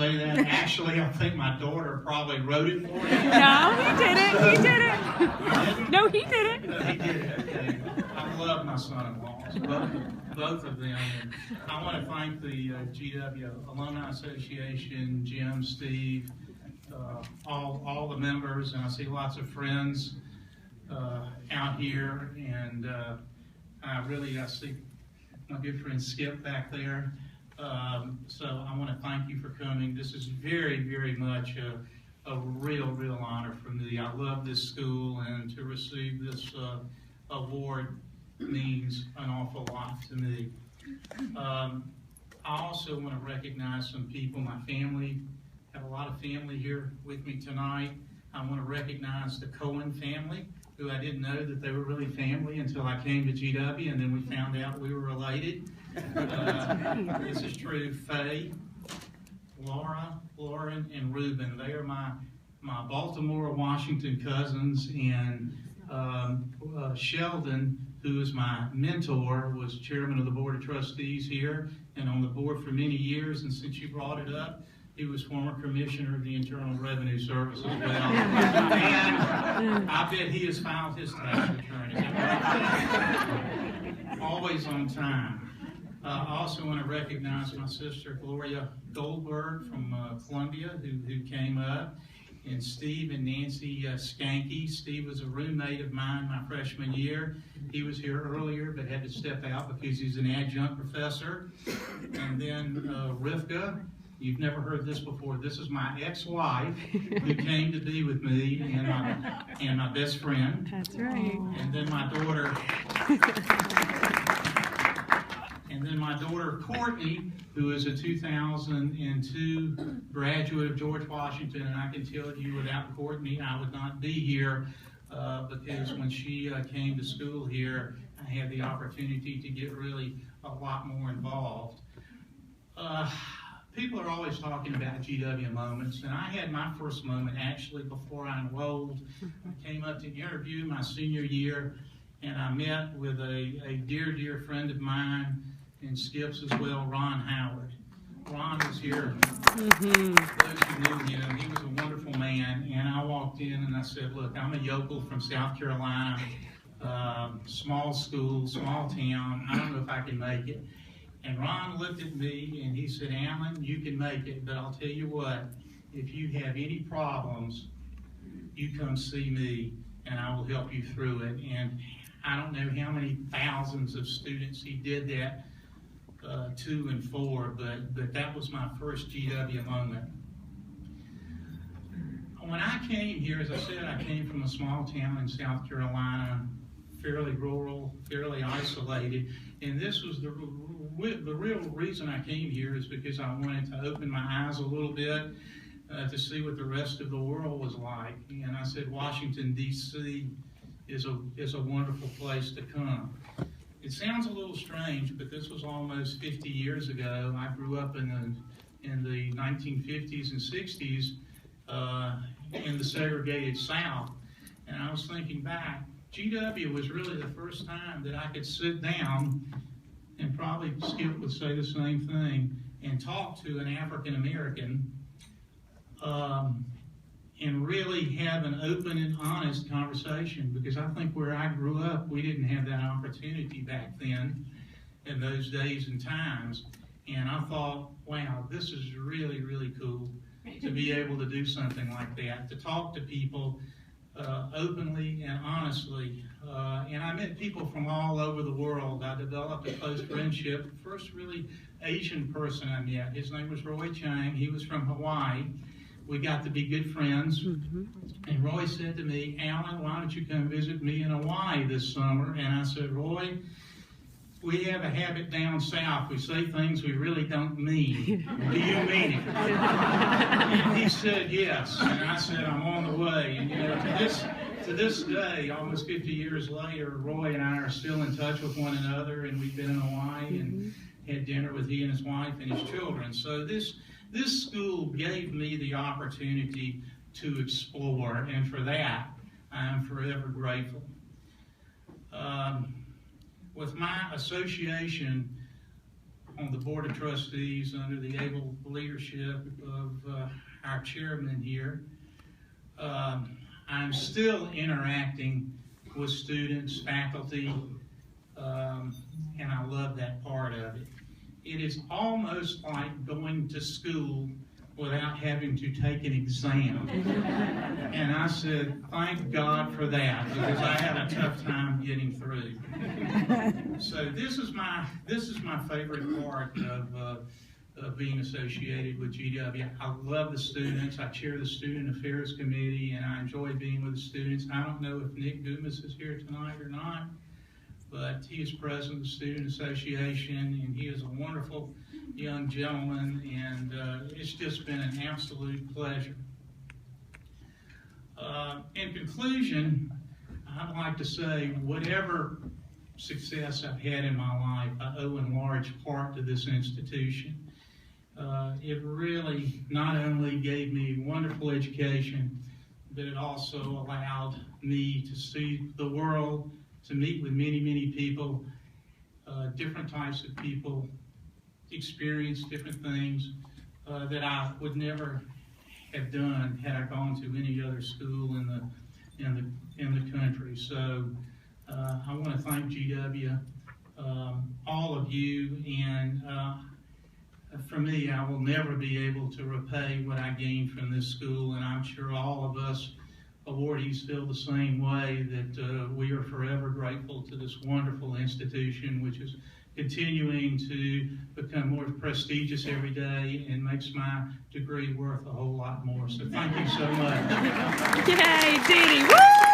say that. Actually, I think my daughter probably wrote it for you. No, he didn't. He didn't. No, he didn't. He did it. Okay. I love my son-in-laws, both of them. And I want to thank the GW Alumni Association, Jim, Steve, all the members, and I see lots of friends out here, and I see my good friend Skip back there. So I want to thank you for coming. This is very, very much a real honor for me. I love this school, and to receive this award means an awful lot to me. I also want to recognize some people, my family. I have a lot of family here with me tonight. I want to recognize the Cohen family, who I didn't know that they were really family until I came to GW, and then we found out we were related. This is true. Faye, Laura, Lauren, and Reuben. They are my Baltimore, Washington cousins, and Sheldon, who is my mentor, was chairman of the Board of Trustees here and on the board for many years, and since you brought it up, he was former commissioner of the Internal Revenue Service as well. And I bet he has filed his tax return. Always on time. I also want to recognize my sister Gloria Goldberg from Columbia, who came up, and Steve and Nancy Skanke. Steve was a roommate of mine my freshman year. He was here earlier but had to step out because he's an adjunct professor. And then Rivka. You've never heard this before. This is my ex-wife who came to be with me and my best friend. That's right. And then my daughter Courtney, who is a 2002 graduate of George Washington, and I can tell you without Courtney I would not be here because when she came to school here, I had the opportunity to get really a lot more involved. People are always talking about GW moments, and I had my first moment actually before I enrolled. I came up to interview my senior year, and I met with a dear friend of mine, and Skip's as well, Ron Howard. Ron was here. Those who knew him, he was a wonderful man, and I walked in and I said, look, I'm a yokel from South Carolina, small school, small town. I don't know if I can make it. And Ron looked at me and he said, Allan, you can make it, but I'll tell you what, if you have any problems, you come see me and I will help you through it. And I don't know how many thousands of students he did that to and for, but that was my first GW moment. When I came here, as I said, I came from a small town in South Carolina, fairly rural, fairly isolated, and this was the real reason I came here is because I wanted to open my eyes a little bit to see what the rest of the world was like. And I said, Washington, D.C. is a wonderful place to come. It sounds a little strange, but this was almost 50 years ago. I grew up in the 1950s and 60s in the segregated South, and I was thinking back, GW was really the first time that I could sit down, and probably Skip would say the same thing, and talk to an African American and really have an open and honest conversation, because I think where I grew up, we didn't have that opportunity back then in those days and times. And I thought, wow, this is really, really cool to be able to do something like that, to talk to people openly and honestly. And I met people from all over the world. I developed a close friendship. The first really Asian person I met, his name was Roy Chang. He was from Hawaii. We got to be good friends. And Roy said to me, Allan, why don't you come visit me in Hawaii this summer? And I said, Roy, we have a habit down south. We say things we really don't mean. Do you mean it? And he said yes. And I said, I'm on the way. And you know, to this day, almost 50 years later, Roy and I are still in touch with one another, and we've been in Hawaii and had dinner with he and his wife and his children. So this school gave me the opportunity to explore, and for that, I'm forever grateful. With my association on the Board of Trustees under the able leadership of our chairman here. I'm still interacting with students, faculty, and I love that part of it. It is almost like going to school without having to take an exam. And I said, thank God for that, because I had a tough time getting through. So this is my favorite part of being associated with GW. I love the students. I chair the Student Affairs Committee, and I enjoy being with the students. I don't know if Nick Dumas is here tonight or not, but he is president of the Student Association, and he is a wonderful young gentleman, and it's just been an absolute pleasure. In conclusion, I'd like to say whatever success I've had in my life, I owe in large part to this institution. It really not only gave me wonderful education, but it also allowed me to see the world, to meet with many, many people, different types of people, experience different things that I would never have done had I gone to any other school in the country. So I want to thank GW, all of you, and for me, I will never be able to repay what I gained from this school, and I'm sure all of us awardees feel the same way, that we are forever grateful to this wonderful institution, which is continuing to become more prestigious every day and makes my degree worth a whole lot more. So thank you so much. Yay, Dee Dee. Woo!